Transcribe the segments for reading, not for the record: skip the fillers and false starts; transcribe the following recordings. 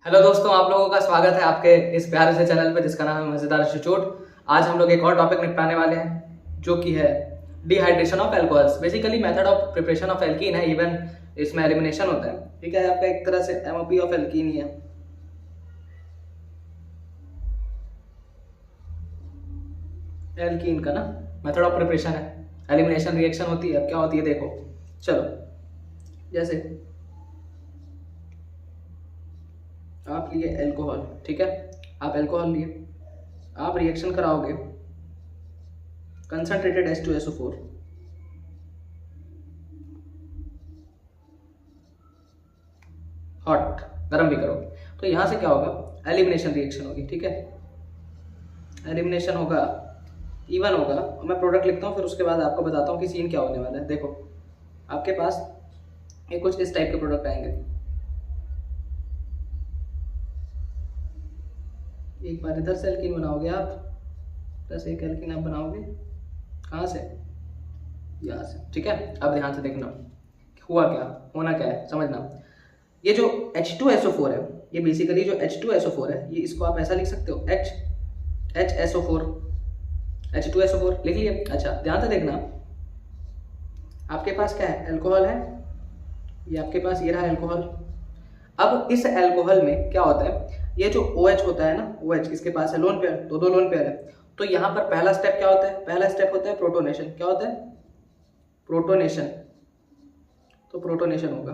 Hello दोस्तों, आप लोगों का स्वागत है आपके इस प्यारे से चैनल पे जिसका नाम है मजेदार इंस्टीट्यूट। आज हम लोग एक और टॉपिक निपटाने वाले हैं जो कि है dehydration of alcohols. Basically method of preparation of alkene है, इवन इसमें एलिमिनेशन होता है। ठीक है, आपका एक तरह से एमओपी ऑफ एल्कीन ही है। एल्कीन का ना मेथड ऑफ प्रिपरेशन है, एलिमिनेशन रिएक्शन होती है। अब क्या होती है देखो, चलो जैसे आप लिए एल्कोहल, ठीक है, आप एल्कोहल लिए, आप रिएक्शन कराओगे कंसंट्रेटेड H2SO4, हॉट गर्म भी करोगे तो यहां से क्या होगा, एलिमिनेशन रिएक्शन होगी। ठीक है, एलिमिनेशन होगा, इवन होगा। मैं प्रोडक्ट लिखता हूँ, फिर उसके बाद आपको बताता हूँ कि सीन क्या होने वाला है। देखो आपके पास ये कुछ इस टाइप के प्रोडक्ट आएंगे। एक बार इधर से एल्कीन बनाओगे आप, प्लस एक एल्कीन आप बनाओगे कहाँ से, यहाँ से। ठीक है, अब ध्यान से देखना हुआ क्या, होना क्या है समझना। ये जो H2SO4 है, ये बेसिकली जो H2SO4 है, ये इसको आप ऐसा लिख सकते हो HSO4, H2SO4 लिख लिए। अच्छा ध्यान से देखना, आपके पास क्या है, एल्कोहल है, ये आपके पास ये रहा एल्कोहल। अब इस एल्कोहल में क्या होता है, ये जो OH होता है ना, OH किसके पास है, लोन पेयर, दो लोन पेयर है। तो यहाँ पर पहला स्टेप क्या होता है, पहला स्टेप होता है प्रोटोनेशन। क्या होता है, प्रोटोनेशन। तो प्रोटोनेशन होगा,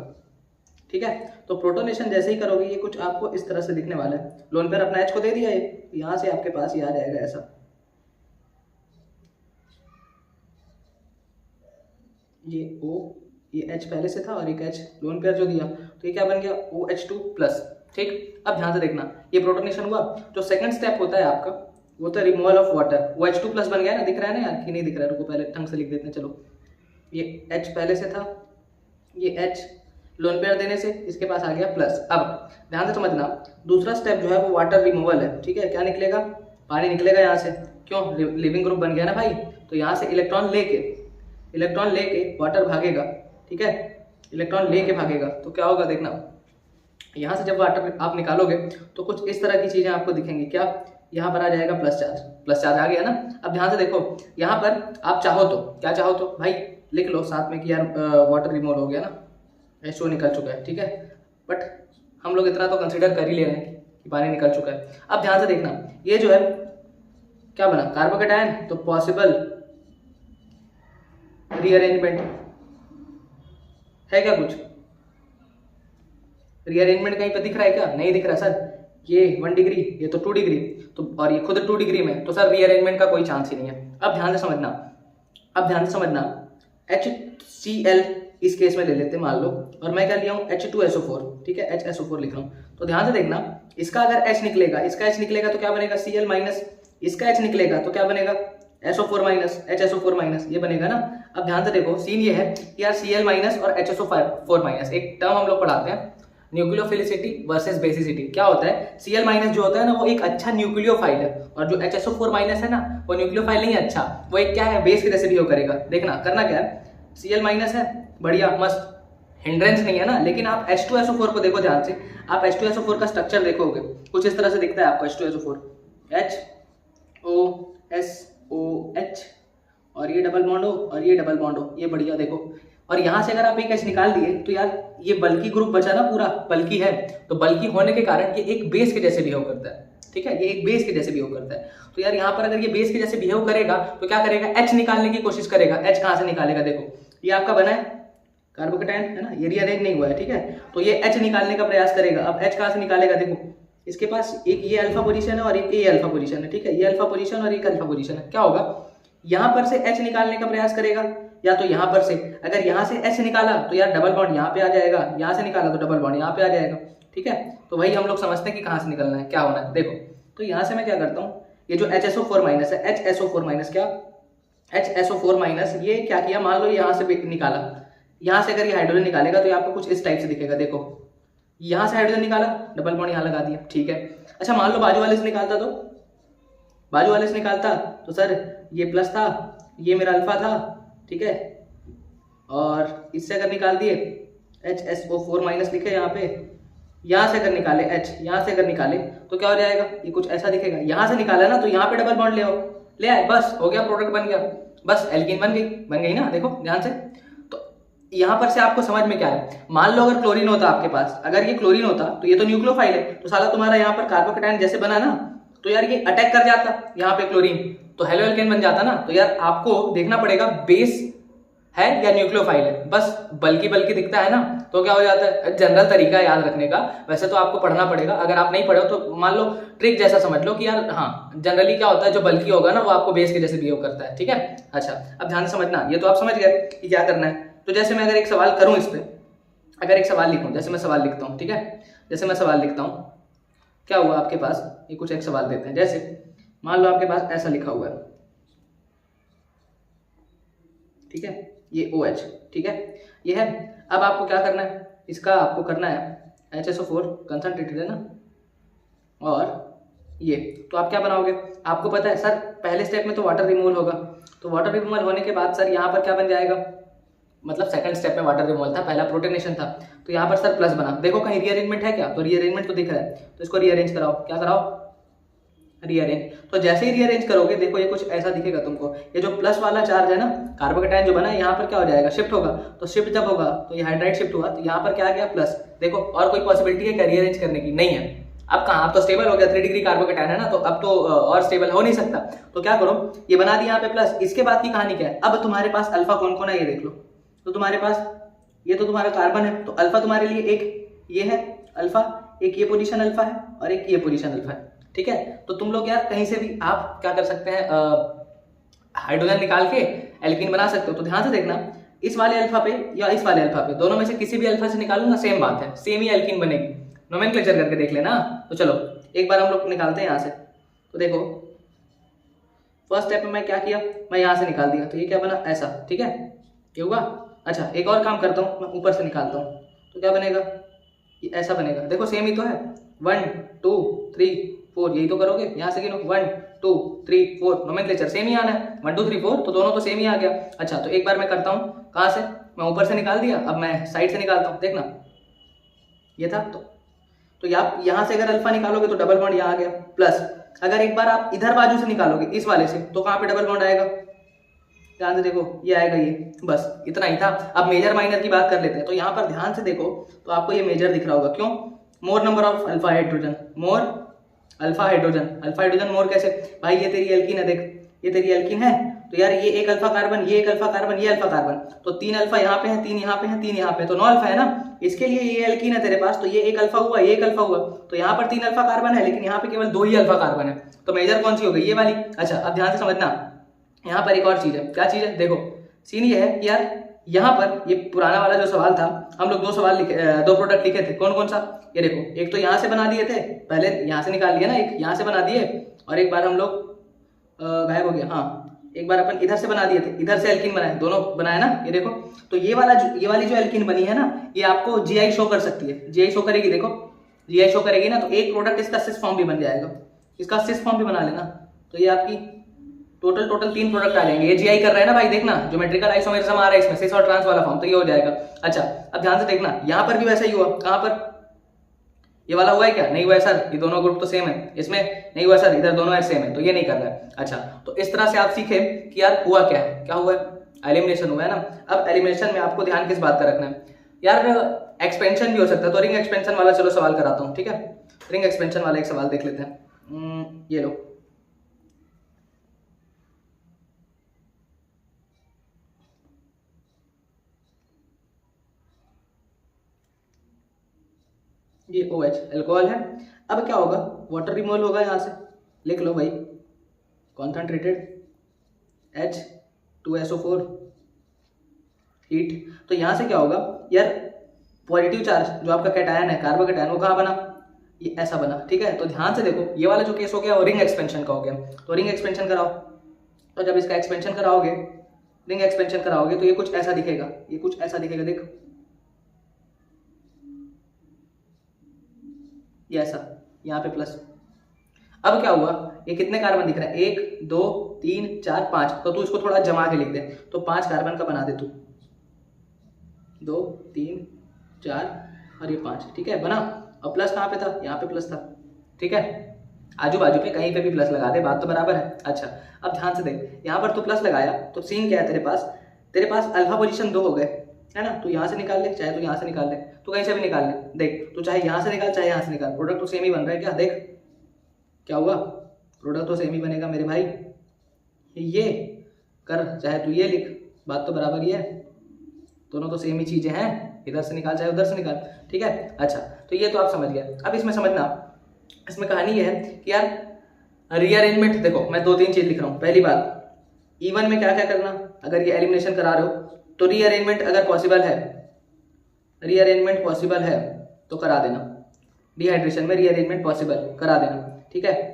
ठीक है। तो प्रोटोनेशन जैसे ही करोगे, ये कुछ आपको इस तरह से दिखने वाला है। लोन पेयर अपना H को दे दिया, ये यहाँ से आपके पास ये आ जाएगा ऐसा, ये O, ये H पहले से था और एक H लोन पेयर जो दिया, तो ये क्या बन गया, OH2+। ठीक, अब ध्यान से देखना, ये प्रोटोनेशन हुआ। जो सेकंड स्टेप होता है आपका, वो तो रिमूवल ऑफ वाटर। OH2+ बन गया ना, दिख रहा है ना यार कि नहीं दिख रहा है, रुको पहले ढंग से लिख देते हैं। चलो ये H पहले से था, ये H लोन पेयर देने से इसके पास आ गया प्लस। अब ध्यान से समझना, दूसरा स्टेप जो है वो वाटर रिमूवल है। ठीक है, क्या निकलेगा, पानी निकलेगा यहाँ से। क्यों, लिविंग ग्रुप बन गया ना भाई, तो यहाँ से इलेक्ट्रॉन लेके वाटर भागेगा। ठीक है, इलेक्ट्रॉन लेके भागेगा, तो क्या होगा देखना, यहाँ से जब वाटर आप निकालोगे तो कुछ इस तरह की चीजें आपको दिखेंगी। क्या, यहाँ पर आ जाएगा प्लस चार्ज आ गया ना। अब ध्यान से देखो, यहाँ पर आप चाहो तो, क्या चाहो तो भाई लिख लो साथ में कि यार वाटर रिमूव हो गया ना, H2 निकल चुका है। ठीक है, बट हम लोग इतना तो कंसिडर कर ही ले रहे हैं कि पानी निकल चुका है। अब ध्यान से देखना, ये जो है क्या बना, कार्बोकेटायन, तो पॉसिबल रीअरेंजमेंट है क्या, कुछ रीअरेंजमेंट कहीं पे दिख रहा है क्या, नहीं दिख रहा सर। ये 1 डिग्री, ये तो 2 डिग्री, तो और ये खुद 2 डिग्री में, तो सर रीअरेंजमेंट का कोई चांस ही नहीं है। अब ध्यान से समझना, HCl इस केस में ले लेते हैं मान लो, और मैं क्या लिया हूँ H2SO4। ठीक है, HSO4 लिख रहा हूँ। तो ध्यान से देखना, इसका अगर H निकलेगा, इसका H निकलेगा तो क्या बनेगा, Cl माइनस, इसका H निकलेगा तो क्या बनेगा, SO4 माइनस, HSO4 माइनस, ये बनेगा ना। अब ध्यान से देखो, सीन ये है कि यार Cl माइनस और HSO4 माइनस, एक टर्म हम लोग पढ़ाते हैं न्यूक्लियोफिलिसिटी वर्सेस बेसिसिटी। क्या होता है, Cl माइनस जो होता है ना, वो एक अच्छा न्यूक्लियोफाइल है, और जो HSO4 माइनस है ना, वो न्यूक्लियोफाइल नहीं है अच्छा, वो एक क्या है, बेस के जैसे बिहेव करेगा। देखना करना क्या है, Cl माइनस है, बढ़िया मस्त, हिंड्रेंस नहीं है ना। लेकिन आप H2SO4 को देखो ध्यान से, आप H2SO4 का स्ट्रक्चर देखोगे, कुछ इस तरह से दिखता है आपको H2SO4, HOSOH, और ये डबल बॉन्ड हो और ये डबल बॉन्ड हो, ये बढ़िया देखो। और यहाँ से अगर आप एक H निकाल दिए तो यार ये बल्कि ग्रुप बचा ना, पूरा बल्कि है, तो बल्कि होने के कारण ये एक बेस के जैसे बिहेव करता है। ठीक है, ये एक बेस के जैसे बिहेव करता है। तो यार यहाँ पर अगर ये बेस के जैसे बिहेव करेगा तो क्या करेगा, H निकालने की कोशिश करेगा। H कहाँ से निकालेगा, देखो ये आपका बना है कार्बोकेटायन है ना, ये रीअरेंज नहीं हुआ है। ठीक है, तो ये H निकालने का प्रयास करेगा। अब H कहाँ से निकालेगा, देखो इसके पास एक ये अल्फा पोजीशन है और एक ये अल्फा पोजीशन है। ठीक है, ये अल्फा पोजीशन और एक अल्फा पोजीशन है। क्या होगा, यहाँ पर से H निकालने का प्रयास करेगा, या तो यहाँ पर से, अगर यहाँ से H निकाला तो यार डबल बॉन्ड यहाँ पे आ जाएगा, यहाँ से निकाला तो डबल बॉन्ड यहाँ पे आ जाएगा। ठीक है, तो वही हम लोग समझते हैं कि कहाँ से निकलना है, क्या होना है। देखो तो यहाँ से मैं क्या करता हूँ, ये जो HSO4 माइनस है, HSO4 माइनस, क्या HSO4 माइनस, ये क्या किया, मान लो यहाँ से निकाला, यहाँ से अगर ये हाइड्रोजन निकालेगा तो ये आपको कुछ इस टाइप से दिखेगा। देखो यहाँ से हाइड्रोजन निकाला, डबल बॉन्ड यहाँ लगा दिया। ठीक है, अच्छा मान लो बाजू वाले से निकालता, तो बाजू वाले से निकालता तो सर ये प्लस था, ये मेरा अल्फा था। ठीक है, और इससे अगर निकाल दिए HSO4 माइनस लिखे यहाँ पे, यहाँ से अगर निकाले H, यहाँ से अगर निकाले तो क्या हो जाएगा, ये कुछ ऐसा दिखेगा। यहाँ से निकाला ना तो यहाँ पे डबल बॉन्ड ले आओ, ले आए, बस हो गया, प्रोडक्ट बन गया, बस एल्कीन बन गई ना। देखो ध्यान से, तो यहाँ पर से आपको समझ में क्या है, मान लो अगर क्लोरीन होता आपके पास, अगर ये क्लोरीन होता तो ये तो न्यूक्लियोफाइल है, तो साला तुम्हारा यहाँ पर कार्बोकेटायन जैसे बना ना, तो यार ये अटैक कर जाता यहाँ पे क्लोरीन, तो हेलो एल्केन बन जाता ना। तो यार आपको देखना पड़ेगा बेस है या न्यूक्लियोफाइल है, बस बल्कि दिखता है ना तो क्या हो जाता है। जनरल तरीका याद रखने का, वैसे तो आपको पढ़ना पड़ेगा, अगर आप नहीं पढ़े हो तो मान लो ट्रिक जैसा समझ लो कि यार हाँ जनरली क्या होता है, जो बल्कि होगा ना वो आपको बेस के जैसे बिहेव करता है, ठीक है। अच्छा अब ध्यान से समझना, ये तो आप समझ गए कि क्या करना है। तो जैसे मैं अगर एक सवाल करूं इस पे, अगर एक सवाल लिखूं, जैसे मैं सवाल लिखता हूं, ठीक है, जैसे मैं सवाल लिखता हूं, क्या हुआ आपके पास, ये कुछ एक सवाल देते हैं, जैसे मान लो आपके पास ऐसा लिखा हुआ है, ठीक है, ये OH, ठीक है, ये है। अब आपको क्या करना है, इसका आपको करना है HSO4 कंसंट्रेटेड है ना, और ये तो आप क्या बनाओगे, आपको पता है सर पहले स्टेप में तो वाटर रिमूवल होगा, तो वाटर रिमूवल होने के बाद सर यहाँ पर क्या बन जाएगा, मतलब सेकंड स्टेप में वाटर रिमूवल था, पहला प्रोटोनेशन था, तो यहाँ पर सर प्लस बना। देखो कहीं रीअरेंजमेंट है क्या, तो रीअरेंजमेंट तो दिख रहा है, तो इसको रीअरेंज कराओ, क्या कराओ, रीअरेंज। तो जैसे ही रीअरेंज करोगे देखो ये कुछ ऐसा दिखेगा तुमको, ये जो प्लस वाला चार्ज है ना, कार्बोकेटायन जो बना है यहाँ पर क्या हो जाएगा, शिफ्ट होगा, तो शिफ्ट जब होगा तो ये हाइड्राइड शिफ्ट हुआ, तो यहाँ पर क्या आ गया प्लस। देखो और कोई पॉसिबिलिटी है क्या रीअरेंज करने की, नहीं है। अब कहाँ, अब तो स्टेबल हो गया, 3 डिग्री कार्बोकेटायन है ना, तो अब तो और स्टेबल हो नहीं सकता, तो क्या करो, ये बना दिया यहाँ पे प्लस। इसके बाद की कहानी क्या है, अब तुम्हारे पास अल्फा कौन कौन है ये देख लो, तो तुम्हारे पास ये तो तुम्हारा कार्बन है, तो अल्फा तुम्हारे लिए एक ये है अल्फा, एक ये पोजीशन अल्फा है और एक ये पोजीशन अल्फा है, ठीक है। तो तुम लोग यार कहीं से भी आप क्या कर सकते हैं, हाइड्रोजन निकाल के एल्कीन बना सकते हो। तो ध्यान से देखना, इस वाले अल्फा पे या इस वाले अल्फा पे, दोनों में से किसी भी अल्फा से निकालो ना, सेम बात है, सेम ही एल्कीन बनेगी। नोमेनक्लेचर करके देख लेना। तो चलो एक बार हम लोग निकालते हैं यहाँ से, तो देखो फर्स्ट स्टेप में मैं क्या किया, मैं यहाँ से निकाल दिया, तो ये क्या बना ऐसा, ठीक है, ये हुआ। अच्छा एक और काम करता हूँ, मैं ऊपर से निकालता हूँ, तो क्या बनेगा, ये ऐसा बनेगा। देखो सेम ही तो है, 1 2 3 4, यही तो करोगे, यहाँ से गिनो 1 2 3 4, नोमेनक्लेचर सेम ही आना है, 1 2 3 4, तो दोनों तो सेम ही आ गया। अच्छा तो एक बार मैं करता हूँ, कहाँ से, मैं ऊपर से निकाल दिया, अब मैं साइड से निकालता हूँ, देखना ये था, तो यहाँ से अगर अल्फा निकालोगे तो डबल बॉन्ड यहाँ आ गया प्लस। अगर एक बार आप इधर बाजू से निकालोगे इस वाले से, तो कहाँ पे डबल बॉन्ड आएगा, ध्यान से देखो, ये आएगा ये, बस इतना ही था। अब मेजर माइनर की बात कर लेते हैं, तो यहाँ पर ध्यान से देखो तो आपको ये मेजर दिख रहा होगा, क्यों, more number of alpha hydrogen, more alpha hydrogen more कैसे भाई, ये तेरी एल्कीन है, देख ये तेरी एल्कीन है, तो यार ये एक अल्फा कार्बन, ये एक अल्फा कार्बन, ये अल्फा कार्बन, तो 3 अल्फा यहाँ पे है, 3 यहाँ पे है, 3 यहाँ पे, तो 9 अल्फा है ना, इसके लिए ये एल्कीन है तेरे पास, तो ये एक अल्फा हुआ, ये एक अल्फा हुआ, तो यहाँ पर 3 अल्फा कार्बन है, लेकिन यहाँ पे केवल 2 ही अल्फा कार्बन है, तो मेजर कौन सी हो गई, ये वाली। अच्छा अब ध्यान से समझना, यहाँ पर एक और चीज है, क्या चीज है, देखो सीन ये है कि यार यहाँ पर ये पुराना वाला जो सवाल था, हम लोग 2 सवाल लिखे, 2 प्रोडक्ट लिखे थे, कौन कौन सा, ये देखो एक तो यहाँ से बना दिए थे, पहले यहाँ से निकाल लिया ना, एक यहाँ से बना दिए, और एक बार हम लोग गायब हो गया, हाँ एक बार अपन इधर से बना दिए थे, इधर से एल्कीन बनाए, दोनों बनाए ना, ये देखो। तो ये वाली जो एल्कीन बनी है ना, ये आपको जीआई शो कर सकती है, जीआई शो करेगी, देखो जीआई शो करेगी ना, तो एक प्रोडक्ट इसका सिस फॉर्म भी बन जाएगा, इसका सिस फॉर्म भी बना लेना, तो ये आपकी टोटल 3 प्रोडक्ट आ जाएंगे। ये जीआई कर रहा है ना भाई, देखना ज्योमेट्रिकल आइसोमेरिज्म आ रहा है इसमें, सिस और ट्रांस वाला फॉर्म, तो ये हो जाएगा। अच्छा अब ध्यान से देखना, यहाँ पर भी वैसा ही हुआ, कहाँ पर ये वाला हुआ है क्या, नहीं हुआ है सर, ये दोनों ग्रुप तो सेम है, इसमें नहीं हुआ सर, इधर दोनों सेम है, तो ये नहीं कर रहा है। अच्छा तो इस तरह से आप सीखे कि यार हुआ क्या है, क्या हुआ है, एलिमिनेशन हुआ है ना। अब एलिमिनेशन में आपको ध्यान किस बात का रखना है यार, एक्सपेंशन भी हो सकता है, तो रिंग एक्सपेंशन वाला चलो सवाल कराता हूँ, ठीक है, रिंग एक्सपेंशन वाला एक सवाल देख लेते हैं, ये लो, ये OH अल्कोहल है। अब क्या होगा, वाटर रिमूवल होगा, यहाँ से लिख लो भाई, कॉन्सेंट्रेटेड H2SO4 हीट। तो यहाँ से क्या होगा यार, पॉजिटिव चार्ज जो आपका कैटायन है, कार्बोकेटायन, वो कहाँ बना, ये ऐसा बना, ठीक है। तो ध्यान से देखो, ये वाला जो केस हो गया वो रिंग एक्सपेंशन का हो गया, तो रिंग एक्सपेंशन कराओ, तो जब इसका एक्सपेंशन कराओगे, रिंग एक्सपेंशन कराओगे, तो ये कुछ ऐसा दिखेगा, ये कुछ ऐसा दिखेगा, देखो ये ऐसा, यहाँ पे प्लस। अब क्या हुआ, ये कितने कार्बन दिख रहा है, 1 2 3 4 5, तो तू इसको थोड़ा जमा के लिख दे, तो 5 कार्बन का बना दे तू, 2 3 4 और ये 5, ठीक है बना। और प्लस कहाँ पे था, यहाँ पे प्लस था, ठीक है, आजू बाजू पे कहीं पे भी प्लस लगा दे, बात तो बराबर है। अच्छा अब ध्यान से देख, यहाँ पर तो प्लस लगाया तो सीन क्या है तेरे पास अल्फा पोजीशन 2 हो गए, है ना, तो यहाँ से निकाल ले, चाहे तो यहाँ से निकाल ले, तो कहीं से भी निकाल ले, देख तो चाहे यहाँ से निकाल चाहे यहाँ से निकाल, प्रोडक्ट तो सेम ही बन रहा है क्या, देख क्या हुआ, प्रोडक्ट तो सेम ही बनेगा मेरे भाई, ये कर चाहे तू ये लिख, बात तो बराबर ही है, दोनों तो सेम ही चीजें हैं, इधर से निकाल चाहे उधर से निकाल, ठीक है। अच्छा तो ये तो आप समझ गए। अब इसमें समझना, इसमें कहानी ये है कि यार रीअरेंजमेंट, देखो मैं 2-3 चीज लिख रहा हूँ। पहली बात, इवन में क्या क्या करना, अगर ये एलिमिनेशन करा रहे हो तो रीअरेंजमेंट अगर पॉसिबल है, रीअरेंजमेंट पॉसिबल है तो करा देना, डिहाइड्रेशन में रीअरेंजमेंट पॉसिबल करा देना, ठीक है।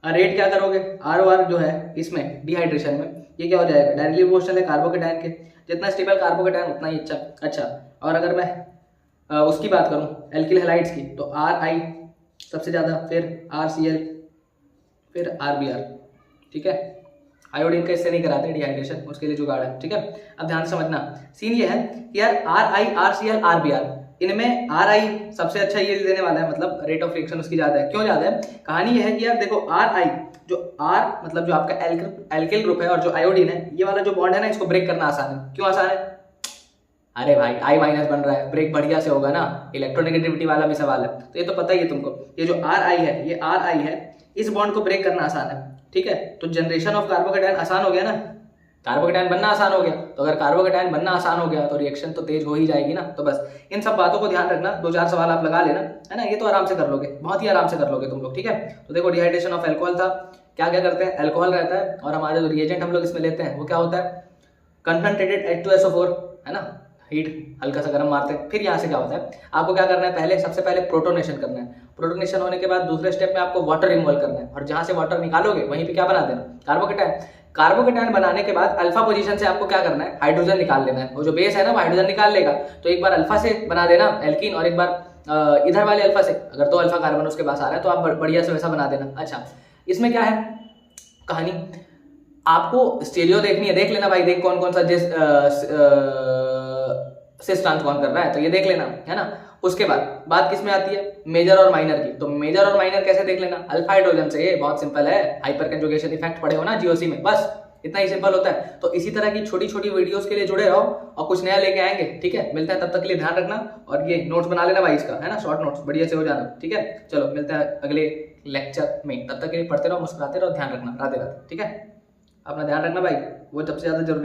रेट क्या करोगे, ROR जो है इसमें डिहाइड्रेशन में, ये क्या हो जाएगा, डायरेक्टली प्रोपोर्शनल है कार्बोकेटायन के, जितना स्टेबल कार्बोकेटायन उतना ही अच्छा। अच्छा और अगर मैं उसकी बात करूँ एल्किल हैलाइड्स की, तो RI सबसे ज़्यादा, फिर RCl, फिर RBr, ठीक है। आयोडीन का इससे नहीं कराते डिहाइड्रेशन, उसके लिए जुगाड़ है, ठीक है। अब ध्यान समझना, सीन ये है कि यार RI, RCl, RBr, इनमें RI सबसे अच्छा ये देने वाला है, मतलब रेट ऑफ रिएक्शन उसकी ज्यादा है। क्यों ज्यादा है, कहानी ये है कि यार देखो RI जो R मतलब जो आपका एल्किल ग्रुप है और जो आयोडीन है, ये वाला जो बॉन्ड है ना, इसको ब्रेक करना आसान है। क्यों आसान है, अरे भाई I- बन रहा है, ब्रेक बढ़िया से होगा ना, इलेक्ट्रोनेगेटिविटी वाला भी सवाल है, तो ये तो पता ही है तुमको। ये जो RI है, ये RI है, इस बॉन्ड को ब्रेक करना आसान है, ठीक है। तो जनरेशन ऑफ कार्बोकेटायन आसान हो गया ना, कार्बोकेटायन बनना आसान हो गया, तो अगर कार्बोकेटायन बनना आसान हो गया तो रिएक्शन तो तेज हो ही जाएगी ना। तो बस इन सब बातों को ध्यान रखना, 2-4 सवाल आप लगा लेना, है ना, ये तो आराम से कर लोगे, बहुत ही आराम से कर लोगे तुम लोग, ठीक है। तो देखो डिहाइड्रेशन ऑफ अल्कोहल था, क्या क्या करते हैं, अल्कोहल रहता है और हमारे जो रिएजेंट हम लोग इसमें लेते हैं वो क्या होता है, कंसंट्रेटेड H2SO4, है ना, हीट हल्का सा गर्म मारते हैं। फिर यहाँ से क्या होता है, आपको क्या करना है, पहले सबसे पहले प्रोटोनेशन करना है, प्रोटोनेशन होने के बाद दूसरे स्टेप में आपको वाटर इन्वॉल्व करना है, और जहां से वाटर निकालोगे वहीं पे क्या बना देना, कार्बोकेटायन। कार्बोकेटायन बनाने के बाद अल्फा पोजीशन से आपको क्या करना है, हाइड्रोजन निकाल लेना है, वो जो बेस है ना वो हाइड्रोजन निकाल लेगा, तो एक बार अल्फा से बना देना एल्कीन, और एक बार इधर वाले अल्फा से, अगर 2 अल्फा कार्बन उसके पास आ रहा है तो आप बढ़िया से वैसा बना देना। अच्छा इसमें क्या है कहानी, आपको स्टीरियो देखनी है, देख लेना भाई, देख कौन कौन सा सिस्टांत कौन कर रहा है, तो ये देख लेना, है ना। उसके बाद बात किस में आती है, मेजर और माइनर की। तो मेजर और माइनर कैसे देख लेना, अल्फा हाइड्रोजन से, ये बहुत सिंपल है, हाइपर कंजुगेशन इफेक्ट पढ़े हो ना जीओसी में, बस इतना ही सिंपल होता है। तो इसी तरह की छोटी छोटी वीडियोस के लिए जुड़े रहो और कुछ नया लेके आएंगे, ठीक है। मिलते हैं, तब तक के लिए ध्यान रखना, और ये नोट्स बना लेना भाई इसका, है ना, शॉर्ट नोट्स बढ़िया से हो जाना, ठीक है। चलो मिलते हैं अगले लेक्चर में, तब तक के लिए पढ़ते रहो, मुस्कुराते रहो, ध्यान रखना, राधे राधे, ठीक है। अपना ध्यान रखना भाई, वो सबसे ज्यादा जरूरी।